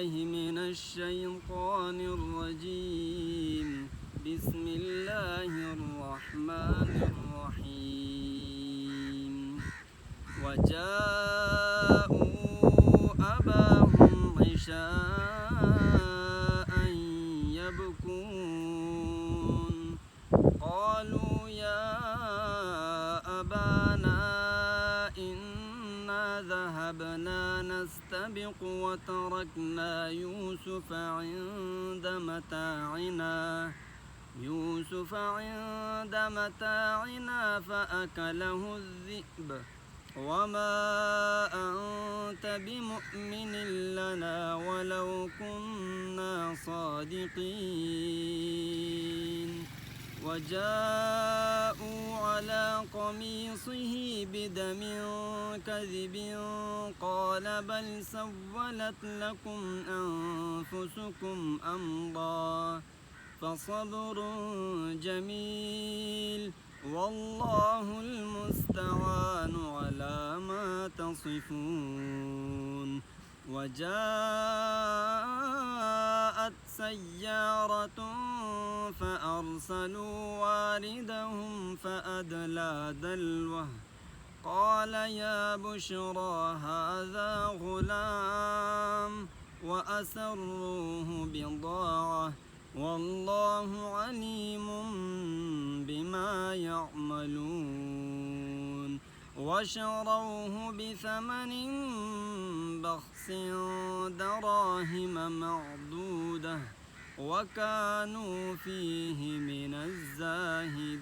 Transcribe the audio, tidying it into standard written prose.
بالله من الشيطان الرجيم. بسم الله الرحمن الرحيم. وجاءوا أباهم عشاء يبكون قالوا يا أبانا إنا ذهبنا نستبق وتركنا يوسف عند متاعنا فأكله الذئب وما أنت بمؤمن لنا ولو كنا صادقين. وجاءوا على قميصه بدم كذب قال بل سولت لكم أنفسكم أمرا فصبر جميل والله المستعان على ما تصفون. وجاءت سيارة فأرسلوا واردهم فأدلى دلوه قال يا بشرى هذا غلام وأسروه بضاعة والله عليم بما يعملون. وشروه بثمن بخس دراهم معدودة وكانوا فيه من الزاهدين.